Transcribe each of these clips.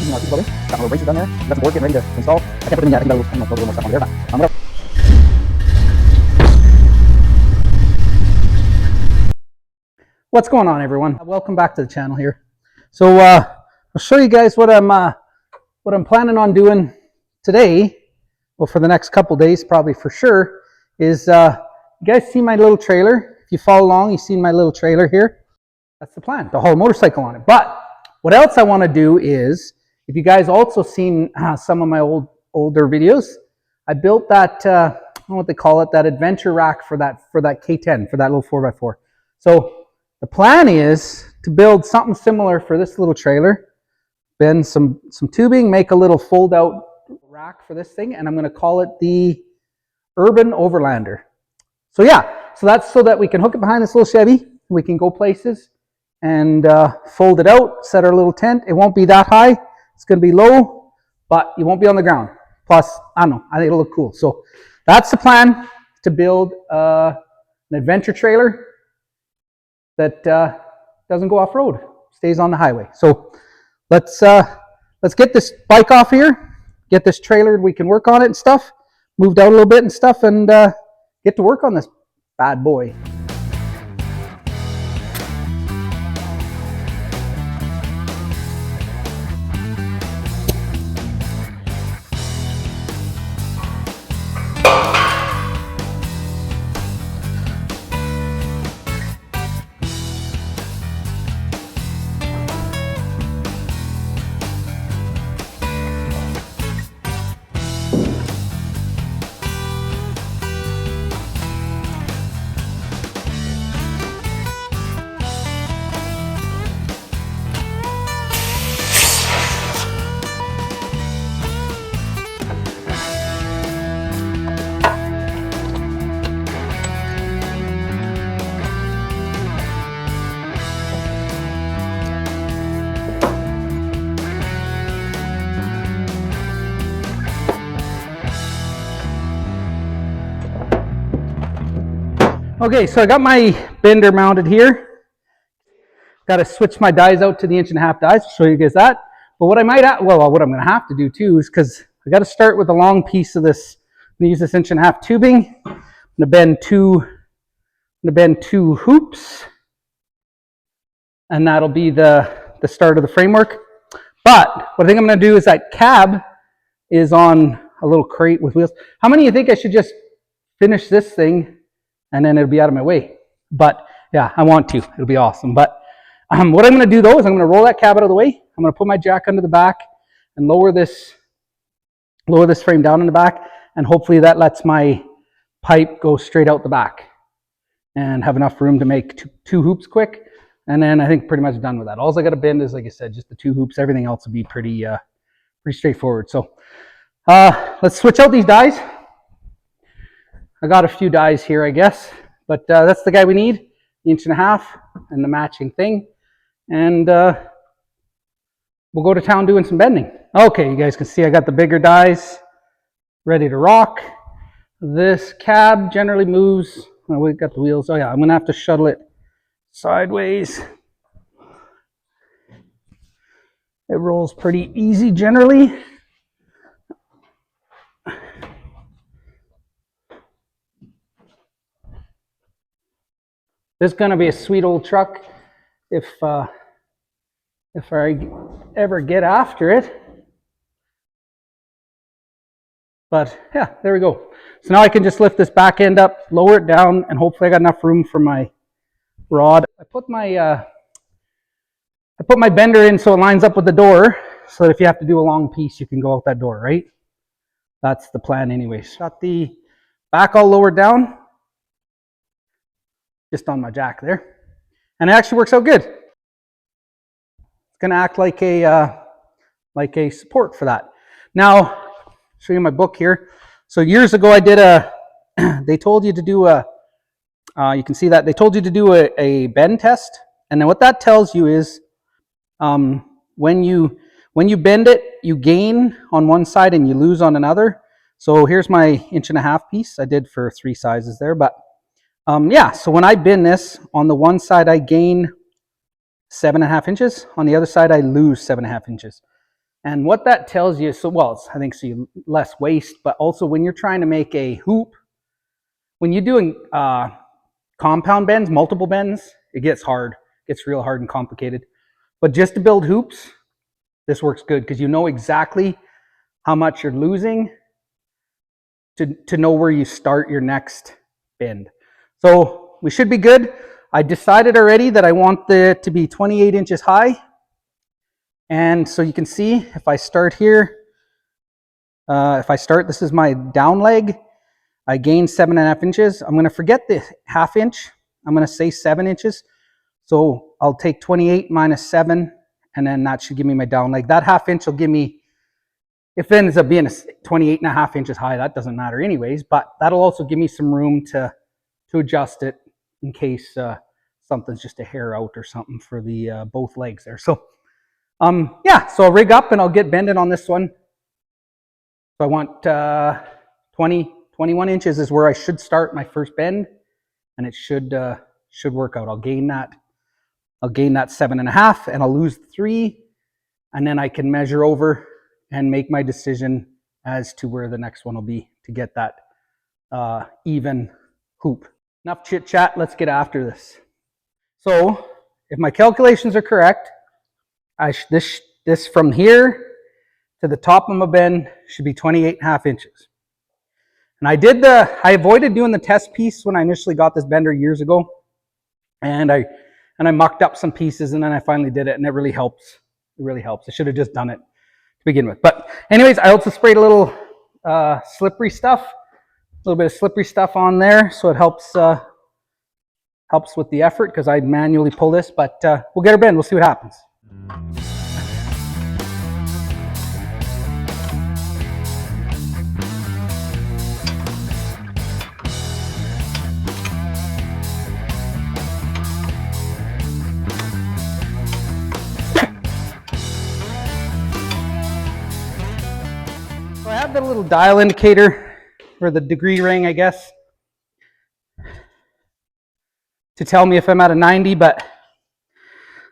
using our piece building. Got my little braces done there. Got some boards getting ready to install. I can't put them in yet. I think I will put a little more stuff on there. But I'm gonna. What's going on, everyone? Welcome back to the channel here. So I'll show you guys what I'm planning on doing today. Well, for the next couple days, probably for sure, is you guys see my little trailer? If you follow along, you've seen my little trailer here. That's the plan, to haul a motorcycle on it. But what else I want to do is, if you guys also seen some of my older videos, I built that, I don't know what they call it, that adventure rack for that K10, for that little 4x4. So the plan is to build something similar for this little trailer, bend some tubing, make a little fold out rack for this thing, and I'm going to call it the Urban Overlander. So yeah, so that's so that we can hook it behind this little Chevy, we can go places and fold it out, set our little tent. It won't be that high, it's going to be low, but you won't be on the ground. Plus, I don't know, I think it'll look cool. So that's the plan, to build an adventure trailer that doesn't go off-road, stays on the highway. So let's get this bike off here, get this trailer, we can work on it and stuff, moved out a little bit and stuff, and get to work on this bad boy. Okay, so I got my bender mounted here. Got to switch my dies out to the 1.5" dies. I'll show you guys that. But what I might, what I'm going to have to do too is, because I got to start with a long piece of this. I'm going to use this 1.5" tubing. I'm going to bend two hoops, and that'll be the start of the framework. But what I think I'm going to do is, that cab is on a little crate with wheels. How many of you think I should just finish this thing and then it'll be out of my way? But yeah, I want to. It'll be awesome. But what I'm going to do though is I'm going to roll that cab out of the way. I'm going to put my jack under the back and lower this frame down in the back, and hopefully that lets my pipe go straight out the back and have enough room to make two hoops quick. And then I think pretty much done with that. All I got to bend is, like I said, just the 2 hoops. Everything else will be pretty straightforward. So let's switch out these dies. I got a few dies here, I guess, but that's the guy we need, the 1.5" and the matching thing. And we'll go to town doing some bending. Okay, you guys can see I got the bigger dies ready to rock. This cab generally moves, oh, we got the wheels. Oh yeah, I'm gonna have to shuttle it sideways. It rolls pretty easy generally. This is going to be a sweet old truck if I ever get after it. But yeah, there we go. So now I can just lift this back end up, lower it down, and hopefully I got enough room for my rod. I put my bender in so it lines up with the door, so that if you have to do a long piece, you can go out that door, right? That's the plan anyways. Got the back all lowered down, just on my jack there, and it actually works out good. It's going to act like a support for that. Now, show you my book here. So years ago, I did they told you to do you can see that they told you to do a bend test, and then what that tells you is, when you bend it, you gain on one side and you lose on another. So here's my 1.5" piece. I did for 3 sizes there, but yeah, so when I bend this, on the one side I gain 7.5 inches, on the other side I lose 7.5 inches. And what that tells you, so well, I think so you less waste, but also when you're trying to make a hoop, when you're doing compound bends, multiple bends, it gets hard. It gets real hard and complicated. But just to build hoops, this works good because you know exactly how much you're losing to know where you start your next bend. So we should be good. I decided already that I want it to be 28 inches high. And so you can see if I start here, this is my down leg, I gain 7.5 inches. I'm going to forget the half inch. I'm going to say 7 inches. So I'll take 28 minus 7, and then that should give me my down leg. That half inch will give me, if it ends up being 28.5 inches high, that doesn't matter anyways, but that'll also give me some room to adjust it in case something's just a hair out or something for the both legs there. So yeah, so I'll rig up and I'll get bending on this one. So I want 21 inches is where I should start my first bend, and it should work out. I'll gain that 7.5, and I'll lose 3, and then I can measure over and make my decision as to where the next one will be to get that even hoop. Enough chit chat, let's get after this. So if my calculations are correct, this from here to the top of my bend should be 28.5 inches. And I avoided doing the test piece when I initially got this bender years ago. And I mucked up some pieces, and then I finally did it, and it really helps. It really helps. I should have just done it to begin with. But anyways, I also sprayed a little slippery stuff, a little bit of slippery stuff on there, so it helps with the effort because I manually pull this. But we'll get her bend. We'll see what happens. So I have the little dial indicator, or the degree ring, I guess, to tell me if I'm at a 90, but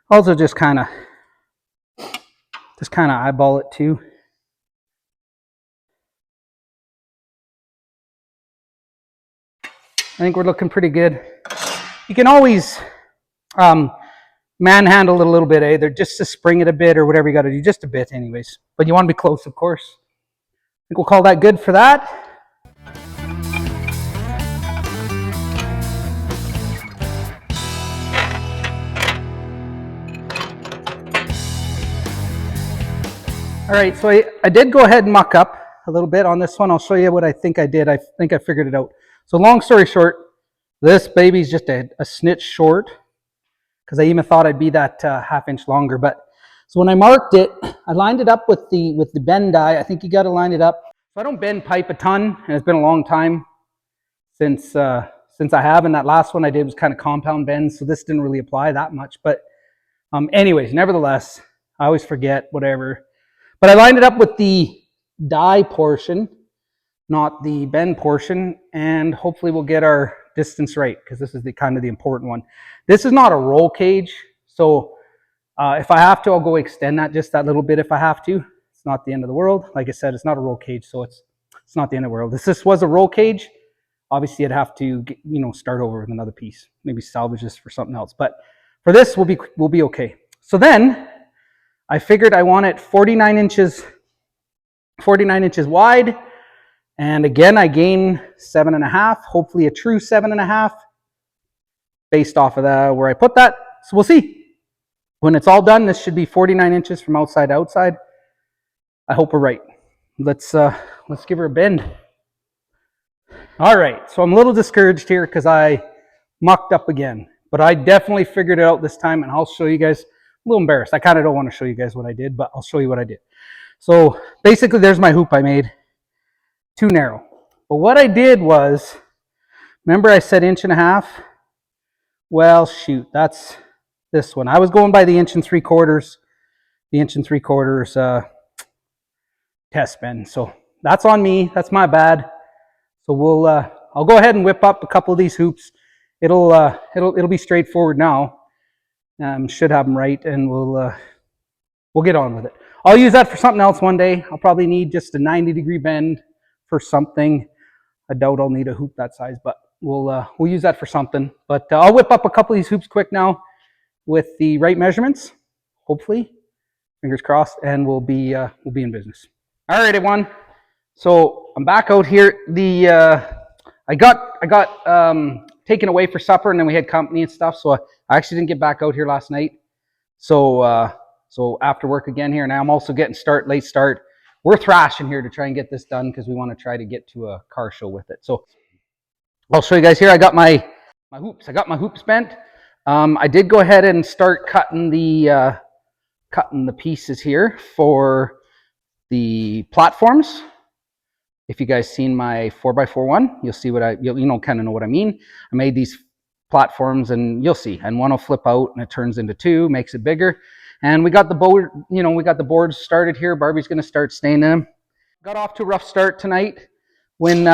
also just kind of eyeball it too. I think we're looking pretty good. You can always manhandle it a little bit, either just to spring it a bit or whatever you got to do, just a bit anyways. But you want to be close, of course. I think we'll call that good for that. All right, so I did go ahead and muck up a little bit on this one. I'll show you what I think I did. I think I figured it out. So long story short, this baby's just a snitch short, because I even thought I'd be that half inch longer. But so when I marked it, I lined it up with the bend die. I think you got to line it up. So I don't bend pipe a ton, and it's been a long time since I have. And that last one I did was kind of compound bends, so this didn't really apply that much. But anyways, nevertheless, I always forget whatever. But I lined it up with the die portion, not the bend portion, and hopefully we'll get our distance right, because this is the kind of the important one. This is not a roll cage, so if I have to, I'll go extend that just that little bit if I have to. It's not the end of the world. Like I said, it's not a roll cage, so it's not the end of the world. If this was a roll cage, obviously I'd have to start over with another piece, maybe salvage this for something else. But for this, we'll be okay. So then I figured I want it 49 inches wide. And again, I gain 7.5, hopefully a true 7.5 based off of where I put that. So we'll see. When it's all done, this should be 49 inches from outside to outside. I hope we're right. Let's give her a bend. All right, so I'm a little discouraged here because I mucked up again, but I definitely figured it out this time, and I'll show you guys. A little embarrassed. I kind of don't want to show you guys what I did, but I'll show you what I did. So basically, there's my hoop I made. Too narrow. But what I did was, remember I said 1.5 inches? Well, shoot, that's this one. I was going by the 1 3/4 test bend. So that's on me. That's my bad. So I'll go ahead and whip up a couple of these hoops. It'll be straightforward now. Should have them right, and we'll get on with it. I'll use that for something else one day. I'll probably need just a 90-degree bend for something. I doubt I'll need a hoop that size, but we'll use that for something. But I'll whip up a couple of these hoops quick now with the right measurements, hopefully, fingers crossed, and we'll be in business. All right, everyone. So I'm back out here. I got taken away for supper, and then we had company and stuff. So I actually didn't get back out here last night. So after work again here, and I'm also getting late start. We're thrashing here to try and get this done because we want to try to get to a car show with it. So I'll show you guys here. I got my hoops. I got my hoops bent. I did go ahead and start cutting the pieces here for the platforms. If you guys seen my 4x4 one, you'll see what you kind of know what I mean. I made these platforms, and you'll see. And one will flip out, and it turns into two, makes it bigger. And we got the board, we got the boards started here. Barbie's going to start staining them. Got off to a rough start tonight when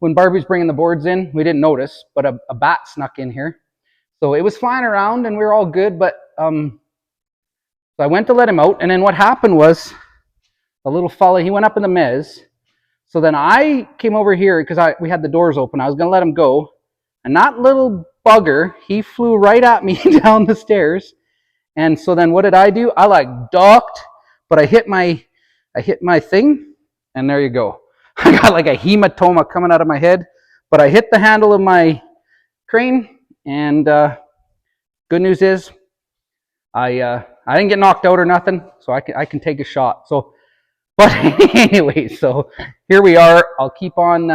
when Barbie's bringing the boards in. We didn't notice, but a bat snuck in here. So it was flying around, and we were all good. But so I went to let him out, and then what happened was a little fella. He went up in the mez. So then I came over here because we had the doors open. I was going to let him go. And that little bugger, he flew right at me down the stairs. And so then what did I do? I like ducked, but I hit my thing, and there you go. I got like a hematoma coming out of my head, but I hit the handle of my crane, and good news is I didn't get knocked out or nothing, so I can take a shot. So, but anyway, so here we are. I'll keep on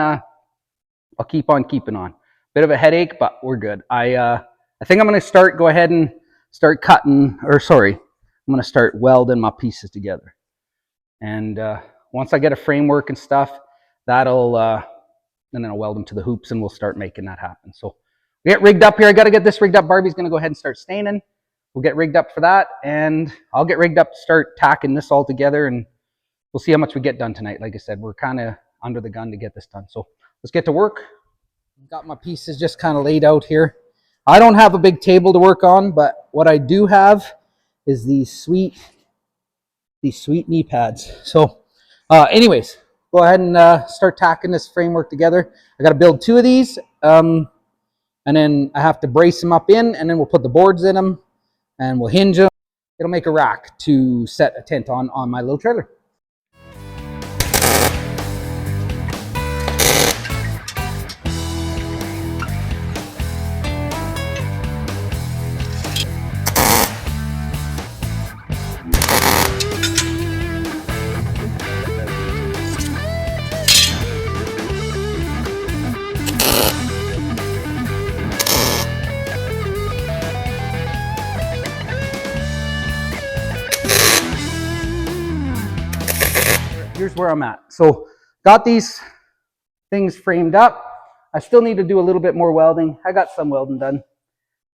keeping on. Bit of a headache, but we're good. I think I'm going to go ahead and start cutting, or sorry, I'm going to start welding my pieces together. And once I get a framework and stuff, then I'll weld them to the hoops, and we'll start making that happen. So we get rigged up here. I got to get this rigged up. Barbie's going to go ahead and start staining. We'll get rigged up for that, and I'll get rigged up to start tacking this all together, and we'll see how much we get done tonight. Like I said, we're kind of under the gun to get this done. So let's get to work. Got my pieces just kind of laid out here. I don't have a big table to work on, but what I do have is these sweet knee pads. So anyways, go ahead and start tacking this framework together. I got to build two of these, and then I have to brace them up in, and then we'll put the boards in them, and we'll hinge them. It'll make a rack to set a tent on my little trailer. Here's where I'm at. So got these things framed up. I still need to do a little bit more welding. I got some welding done,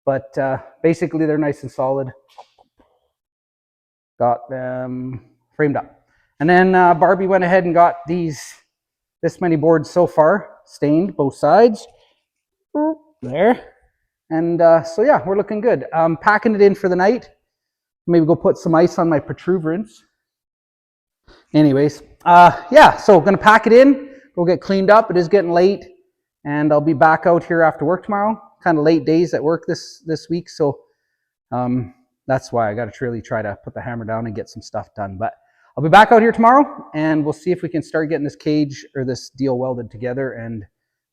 but basically they're nice and solid. Got them framed up. And then Barbie went ahead and got this many boards so far, stained both sides. There. And so yeah, we're looking good. Packing it in for the night. Maybe go put some ice on my protuberance. Anyways, yeah, so going to pack it in, go get cleaned up. It is getting late, and I'll be back out here after work tomorrow. Kind of late days at work this week, so that's why I got to really try to put the hammer down and get some stuff done. But I'll be back out here tomorrow, and we'll see if we can start getting this cage or this deal welded together and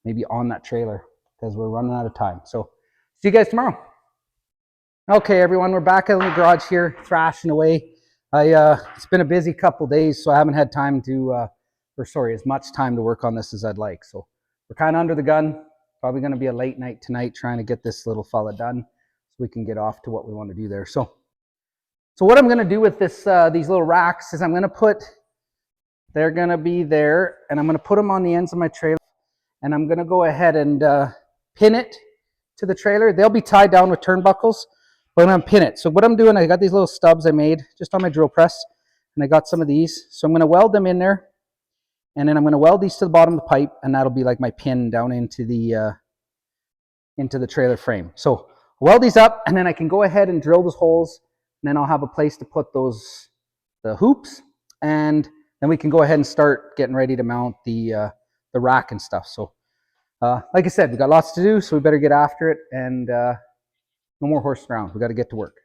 maybe on that trailer, because we're running out of time. So see you guys tomorrow. Okay, everyone, we're back in the garage here, thrashing away. It's been a busy couple days, so I haven't had time to, as much time to work on this as I'd like. So we're kind of under the gun. Probably going to be a late night tonight trying to get this little fella done so we can get off to what we want to do there. So what I'm going to do with these little racks is they're going to be there, and I'm going to put them on the ends of my trailer, and I'm going to go ahead and pin it to the trailer. They'll be tied down with turnbuckles. But I'm going to pin it. So what I'm doing, I got these little stubs I made just on my drill press, and I got some of these. So I'm going to weld them in there, and then I'm going to weld these to the bottom of the pipe, and that'll be like my pin down into the trailer frame. So weld these up, and then I can go ahead and drill those holes, and then I'll have a place to put the hoops, and then we can go ahead and start getting ready to mount the rack and stuff. So like I said, we got lots to do, so we better get after it, and no more horsing around. We got to get to work.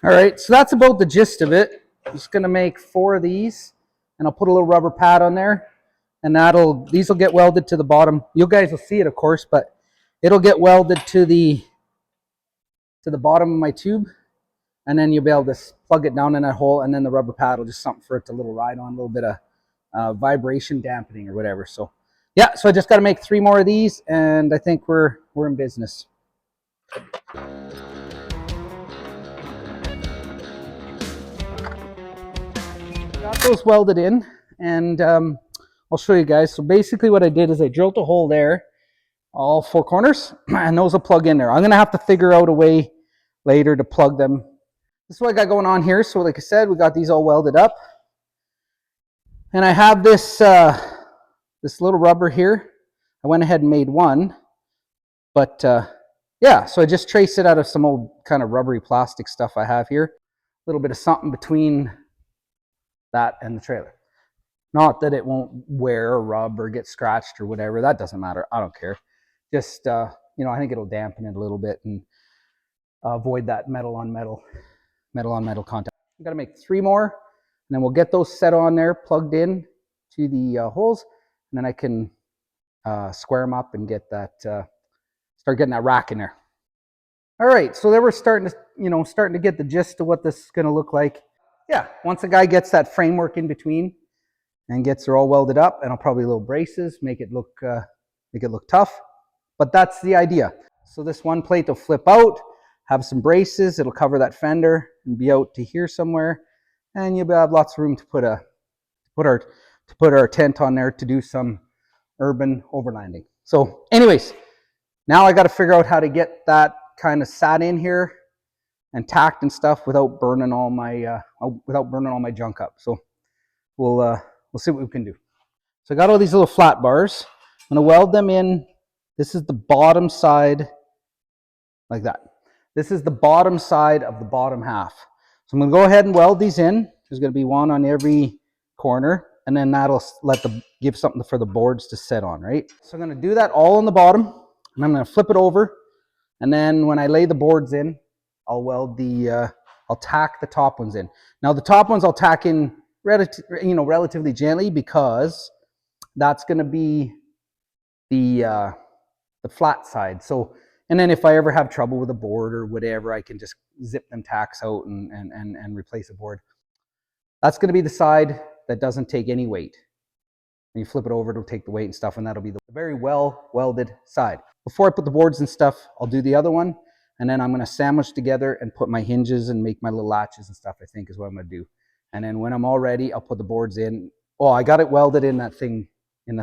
All right, so that's about the gist of it. I'm just gonna make 4 of these, and I'll put a little rubber pad on there, and these will get welded to the bottom. You guys will see it, of course, but it'll get welded to the bottom of my tube, and then you'll be able to plug it down in that hole, and then the rubber pad will just something for it to ride on, a little bit of vibration dampening or whatever. So yeah, so I just got to make 3 more of these, and I think we're in business. Got those welded in, and I'll show you guys. So basically what I did is I drilled a hole there, all 4 corners, and those will plug in there. I'm gonna have to figure out a way later to plug them. This is what I got going on here. So like I said, we got these all welded up, and I have this this little rubber here. I went ahead and made one, but yeah, so I just traced it out of some old kind of rubbery plastic stuff I have here. A little bit of something between that and the trailer. Not that it won't wear or rub or get scratched or whatever. That doesn't matter. I don't care. Just you know, I think it'll dampen it a little bit and avoid that metal on metal contact. I'm gonna make 3 more, and then we'll get those set on there, plugged in to the holes, and then I can square them up and get that start getting that rack in there. All right, so then we're starting to get the gist of what this is going to look like. Yeah, once a guy gets that framework in between and gets it all welded up, and I'll probably little braces, make it look tough. But that's the idea. So this one plate will flip out, have some braces, it'll cover that fender and be out to here somewhere, and you'll have lots of room to put our tent on there to do some urban overlanding. So anyways, now I got to figure out how to get that kind of sat in here and tacked and stuff without burning all my junk up. So we'll see what we can do. So I got all these little flat bars. I'm going to weld them in. This is the bottom side, like that. This is the bottom side of the bottom half. So I'm going to go ahead and weld these in. There's going to be one on every corner, and then that'll give something for the boards to sit on, right? So I'm going to do that all on the bottom, and I'm going to flip it over, and then when I lay the boards in, I'll weld I'll tack the top ones in. Now the top ones I'll tack in relatively gently, because that's going to be the flat side. So, and then if I ever have trouble with a board or whatever, I can just zip them tacks out and replace a board. That's going to be the side that doesn't take any weight. When you flip it over, it'll take the weight and stuff, and that'll be the very well welded side. Before I put the boards and stuff, I'll do the other one, and then I'm going to sandwich together and put my hinges and make my little latches and stuff, I think is what I'm going to do. And then when I'm all ready, I'll put the boards in. Oh, I got it welded in the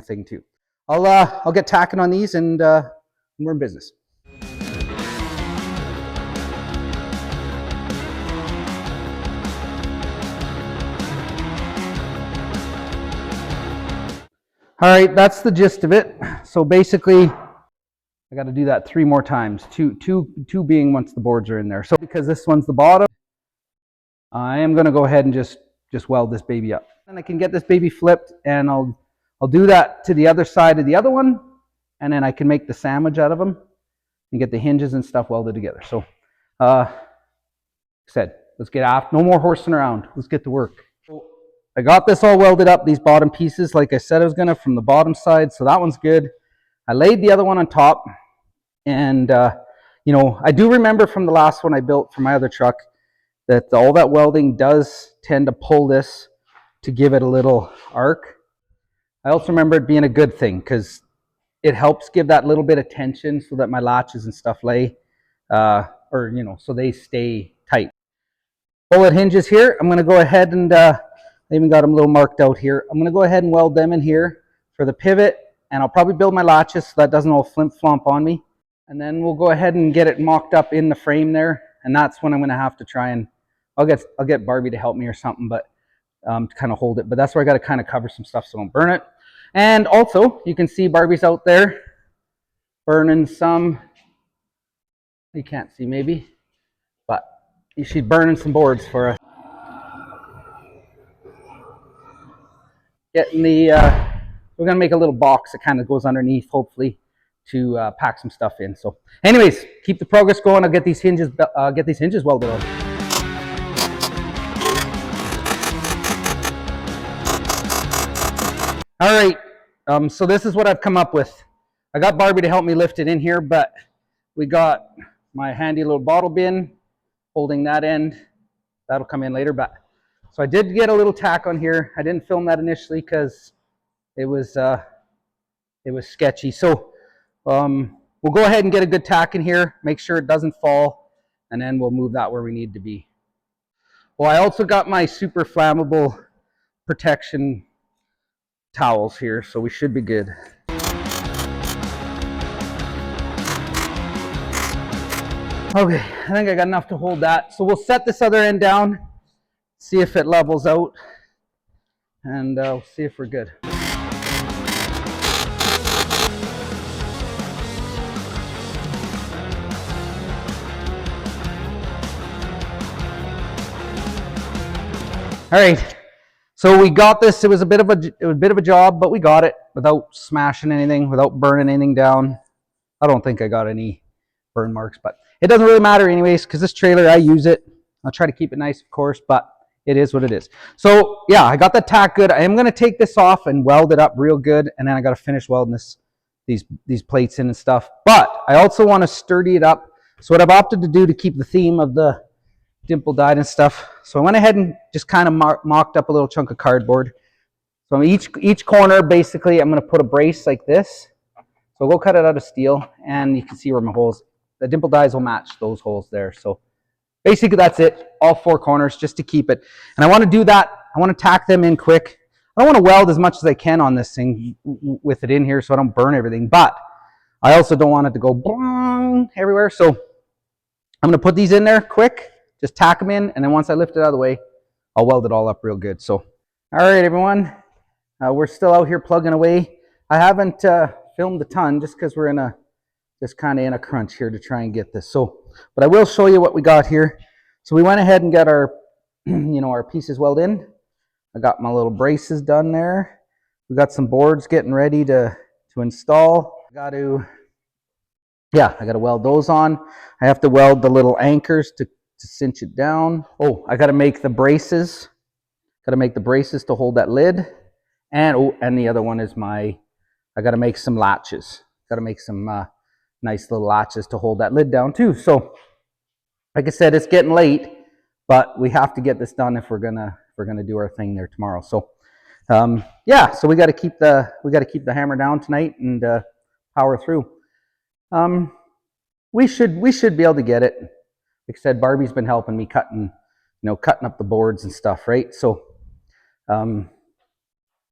thing too. I'll get tacking on these, and we're in business. All right, that's the gist of it. So basically, I got to do that 3 more times. Two being once the boards are in there. So because this one's the bottom, I am going to go ahead and just weld this baby up. And I can get this baby flipped, and I'll do that to the other side of the other one, and then I can make the sandwich out of them and get the hinges and stuff welded together. So, like I said, let's get after. No more horsing around. Let's get to work. So I got this all welded up, these bottom pieces, like I said I was going to, from the bottom side. So that one's good. I laid the other one on top, and I do remember from the last one I built for my other truck that all that welding does tend to pull this to give it a little arc. I also remember it being a good thing, because it helps give that little bit of tension so that my latches and stuff lay, so they stay tight. Bullet hinges here. I'm going to go ahead and I even got them a little marked out here. I'm going to go ahead and weld them in here for the pivot, and I'll probably build my latches so that doesn't all flimp-flomp on me. And then we'll go ahead and get it mocked up in the frame there, and that's when I'm going to have to try and I'll get Barbie to help me or something, but to kind of hold it. But that's where I got to kind of cover some stuff so I don't burn it. And also, you can see Barbie's out there burning some You can't see maybe, but she's burning some boards for us. Getting the, we're gonna make a little box that kind of goes underneath, hopefully, to pack some stuff in. So, anyways, keep the progress going. I'll get these hinges welded on. All right, so this is what I've come up with. I got Barbie to help me lift it in here, but we got my handy little bottle bin holding that end. That'll come in later, but so I did get a little tack on here. I didn't film that initially because it was sketchy. So we'll go ahead and get a good tack in here, make sure it doesn't fall, and then we'll move that where we need to be. Well, I also got my super flammable protection towels here, so we should be good. Okay, I think I got enough to hold that. So we'll set this other end down, see if it levels out, and we'll see if we're good. All right, so we got this. It was a bit of a job, but we got it without smashing anything, without burning anything down. I don't think I got any burn marks, but it doesn't really matter anyways, because this trailer, I use it. I'll try to keep it nice, of course, but it is what it is. So yeah, I got the tack good. I am going to take this off and weld it up real good, and then I got to finish welding these plates in and stuff. But I also want to sturdy it up. So what I've opted to do to keep the theme of the dimple dyed and stuff, so I went ahead and just kind of mocked up a little chunk of cardboard. So each corner, basically, I'm going to put a brace like this. So we'll cut it out of steel, and you can see where my holes, the dimple dyes will match those holes there. So basically that's it, all four corners, just to keep it. And I want to do that, I want to tack them in quick. I don't want to weld as much as I can on this thing with it in here so I don't burn everything, but I also don't want it to go bong everywhere. So I'm going to put these in there quick, just tack them in, and then once I lift it out of the way, I'll weld it all up real good. So, all right, everyone, we're still out here plugging away. I haven't filmed a ton just because we're just kind of in a crunch here to try and get this. So, but I will show you what we got here. So we went ahead and got our, our pieces welded in. I got my little braces done there. We got some boards getting ready to install. I got to weld those on. I have to weld the little anchors to cinch it down. Oh, I got to make the braces. Got to make the braces to hold that lid. And the other one is I got to make some latches. Got to make some nice little latches to hold that lid down too. So, like I said, it's getting late, but we have to get this done if we're gonna do our thing there tomorrow. So, yeah. So we got to keep the hammer down tonight and power through. We should be able to get it. Like I said, Barbie's been helping me cutting up the boards and stuff, right? So,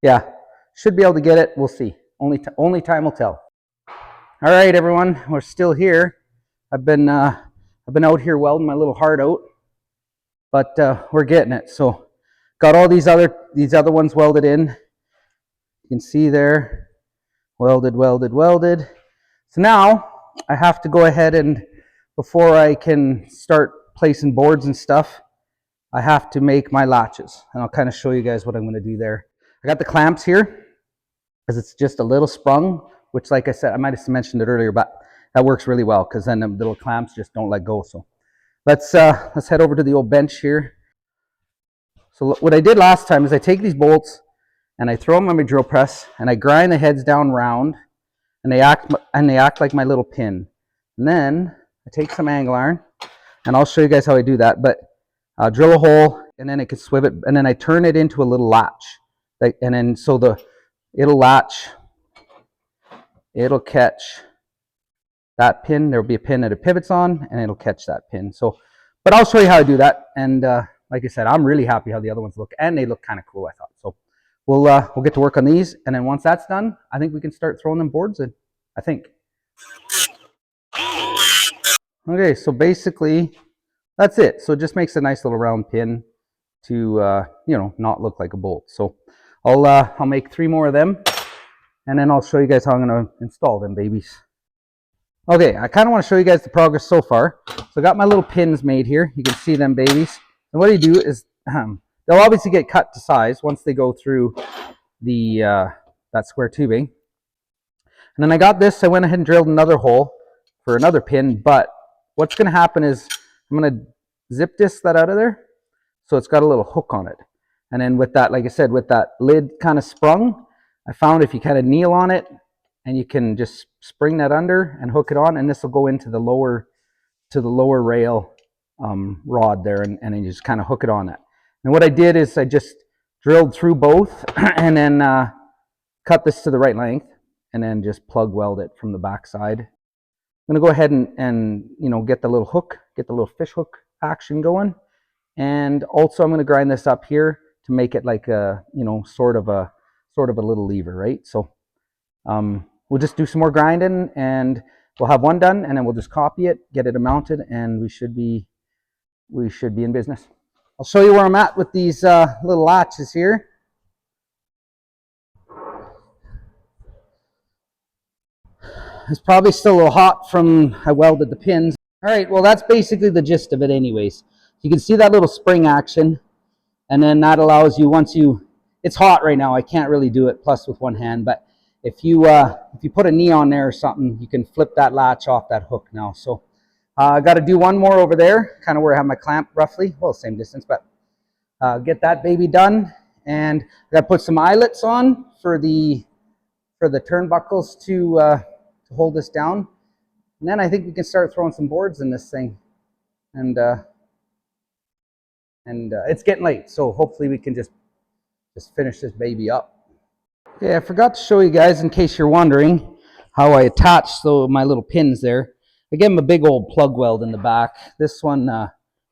yeah, should be able to get it. We'll see. Only time will tell. All right, everyone, we're still here. I've been out here welding my little heart out, but we're getting it. So, got all these other ones welded in. You can see there, welded. So now I have to go ahead and, before I can start placing boards and stuff, I have to make my latches, and I'll kind of show you guys what I'm going to do there. I got the clamps here, because it's just a little sprung, which, like I said, I might have mentioned it earlier, but that works really well because then the little clamps just don't let go. So let's head over to the old bench here. So what I did last time is I take these bolts and I throw them on my drill press and I grind the heads down round, and they act like my little pin. And then I take some angle iron, and I'll show you guys how I do that. But I'll drill a hole, and then I can swib it, and then I turn it into a little latch. And then so it'll latch. It'll catch that pin. There'll be a pin that it pivots on, and it'll catch that pin. So, but I'll show you how to do that. And like I said, I'm really happy how the other ones look, and they look kind of cool, I thought. So we'll get to work on these, and then once that's done, I think we can start throwing them boards in, I think. Okay, so basically that's it. So it just makes a nice little round pin to not look like a bolt. So I'll make 3 more of them, and then I'll show you guys how I'm going to install them babies. Okay, I kind of want to show you guys the progress so far. So I got my little pins made here. You can see them babies. And what I do is they'll obviously get cut to size once they go through the that square tubing. And then I got this. I went ahead and drilled another hole for another pin. But what's going to happen is I'm going to zip that out of there. So it's got a little hook on it. And then with that, like I said, with that lid kind of sprung, I found if you kind of kneel on it and you can just spring that under and hook it on, and this will go into the lower rail rod there, and then you just kind of hook it on that. And what I did is I just drilled through both and then cut this to the right length and then just plug weld it from the back side. I'm going to go ahead and get the little hook, get the little fish hook action going. And also I'm going to grind this up here to make it like a, sort of a little lever, right? So we'll just do some more grinding and we'll have one done, and then we'll just copy it, get it mounted, and we should be in business. I'll show you where I'm at with these little latches here. It's probably still a little hot from I welded the pins. All right, well, that's basically the gist of it anyways. You can see that little spring action, and then that allows you, it's hot right now, I can't really do it plus with one hand, but if you put a knee on there or something, you can flip that latch off that hook now. So I got to do one more over there, kind of where I have my clamp roughly, well, same distance, but get that baby done. And I got to put some eyelets on for the turnbuckles to hold this down. And then I think we can start throwing some boards in this thing. And it's getting late, so hopefully we can just finish this baby up. Okay, I forgot to show you guys, in case you're wondering, how I attached my little pins there. I gave them a big old plug weld in the back. This one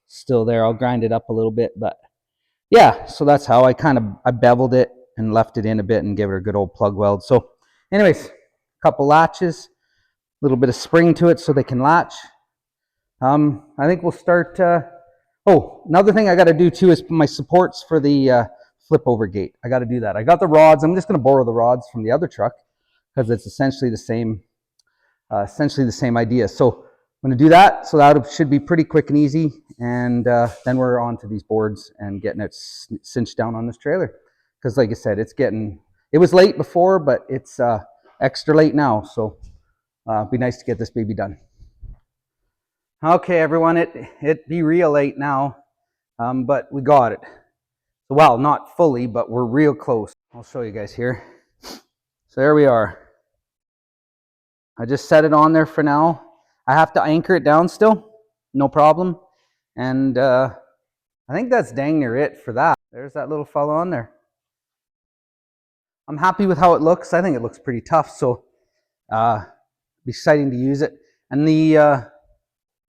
still there. I'll grind it up a little bit, but yeah, so that's how I beveled it and left it in a bit and gave it a good old plug weld. So anyways, a couple latches, a little bit of spring to it so they can latch. I think we'll start. Oh, another thing I got to do too is my supports for the flip over gate. I got to do that. I got the rods. I'm just going to borrow the rods from the other truck because it's essentially the same idea. So I'm going to do that. So that should be pretty quick and easy. And then we're on to these boards and getting it cinched down on this trailer. Because like I said, it was late before, but it's extra late now. So it'd be nice to get this baby done. Okay, everyone, it be real late now, but we got it. Well, not fully, but we're real close. I'll show you guys here. So there we are. I just set it on there for now. I have to anchor it down still, no problem. And I think that's dang near it for that. There's that little fella on there. I'm happy with how it looks. I think it looks pretty tough, so it'll be exciting to use it. And the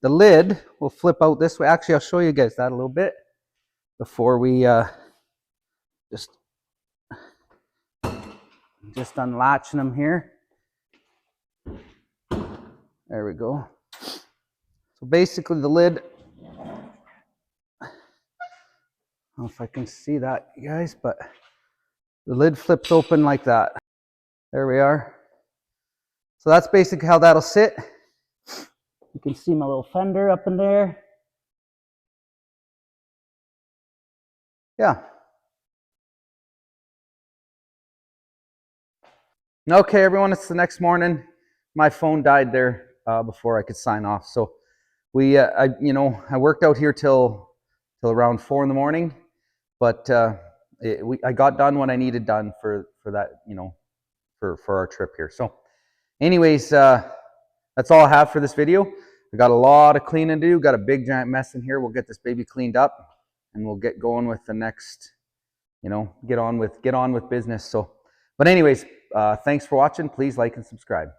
lid will flip out this way. Actually, I'll show you guys that a little bit before we just unlatching them here. There we go. So basically the lid, I don't know if I can see that, you guys, but the lid flips open like that. There we are. So that's basically how that'll sit. You can see my little fender up in there. Yeah. Okay, everyone, it's the next morning. My phone died there before I could sign off. So I worked out here till around 4 in the morning, but I got done what I needed done for that, for our trip here. So anyways, that's all I have for this video. I got a lot of cleaning to do. Got a big giant mess in here. We'll get this baby cleaned up and we'll get going with the next, get on with business. So, but anyways, thanks for watching. Please like and subscribe.